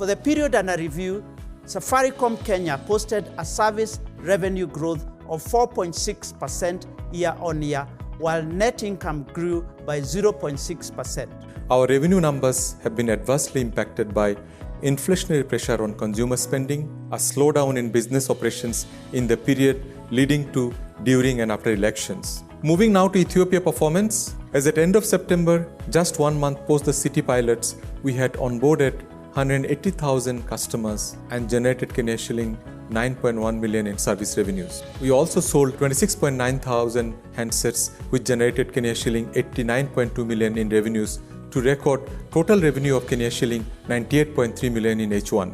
For the period under review, Safaricom Kenya posted a service revenue growth of 4.6% year-on-year, while net income grew by 0.6%. Our revenue numbers have been adversely impacted by inflationary pressure on consumer spending, a slowdown in business operations in the period leading to, during and after elections. Moving now to Ethiopia performance. As at end of September, just 1 month post the city pilots, we had onboarded 180,000 customers and generated Kenya shilling 9.1 million in service revenues. We also sold 26.9 thousand handsets, which generated Kenya shilling 89.2 million in revenues, to record total revenue of Kenya shilling 98.3 million in H1.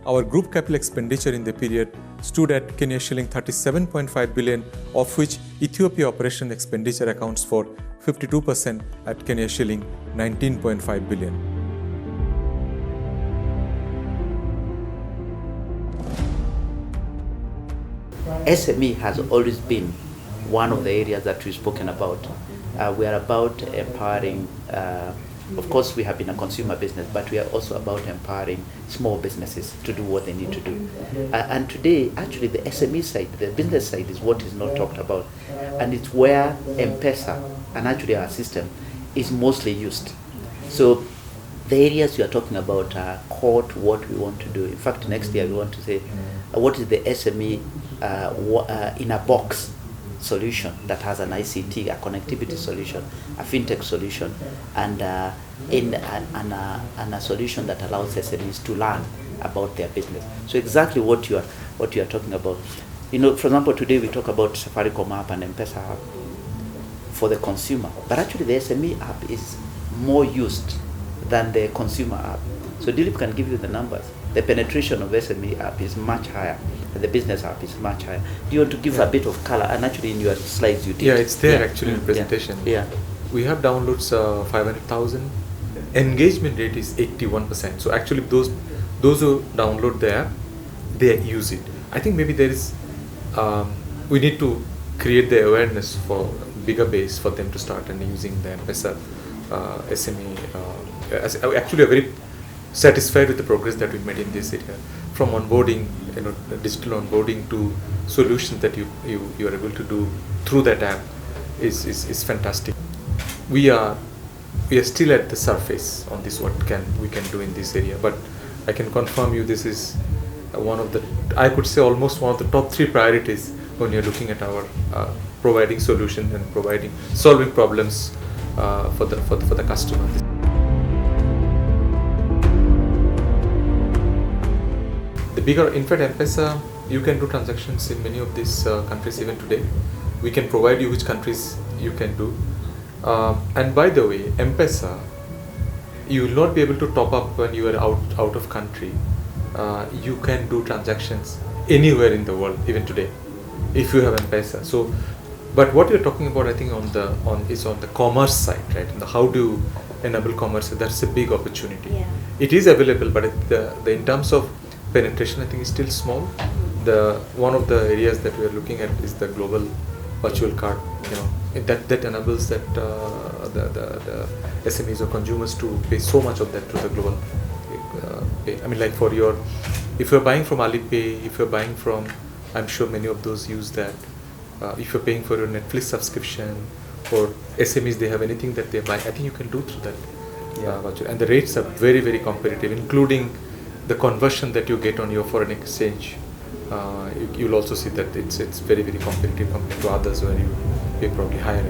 Our group capital expenditure in the period stood at Kenya shilling 37.5 billion, of which Ethiopia operation expenditure accounts for 52% at Kenya shilling 19.5 billion. SME has always been one of the areas that we've spoken about. We are about empowering, of course we have been a consumer business, but we are also about empowering small businesses to do what they need to do. And today, actually the SME side, the business side, is what is not talked about. And it's where M-Pesa, and actually our system, is mostly used. So the areas you are talking about are core to what we want to do. In fact, next year we want to say, what is the SME in a box solution that has an ICT, a connectivity solution, a fintech solution, and a solution that allows SMEs to learn about their business. So exactly what you are talking about. You know, for example, today we talk about Safaricom app and M-Pesa app for the consumer, but actually the SME app is more used than the consumer app. So Dilip can give you the numbers. The penetration of SME app is much higher, and the business app is much higher. Do you want to give a bit of color? And actually in your slides you did. Yeah, it's there actually in the presentation. Yeah. We have downloads 500,000. Engagement rate is 81%. So actually those who download the app, they use it. I think maybe there is, we need to create the awareness for bigger base for them to start and using the M-Pesa SME. Actually, are very satisfied with the progress that we made in this area, from onboarding, digital onboarding, to solutions that you are able to do through that app is fantastic. We are still at the surface on this, what we can do in this area, but I can confirm you this is one of the, I could say almost one of the top 3 priorities when you're looking at our providing solutions and solving problems for the customer. The bigger, in fact, M-Pesa, you can do transactions in many of these countries even today. We can provide you which countries you can do. And by the way, M-Pesa, you will not be able to top up when you are out of country. You can do transactions anywhere in the world, even today, if you have M-Pesa. So, but what you're talking about, I think, is on the commerce side, right? And how do you enable commerce? That's a big opportunity. Yeah. It is available, but in terms of penetration, I think is still small. One of the areas that we are looking at is the global virtual card. That enables that the SMEs or consumers to pay so much of that to the global pay. I mean, like if you're buying from Alipay, if you're buying from, I'm sure many of those use that. If you're paying for your Netflix subscription, or SMEs, they have anything that they buy, I think you can do through that virtual. And the rates are very, very competitive, including the conversion that you get on your foreign exchange. You'll also see that it's very, very competitive compared to others where you pay probably higher.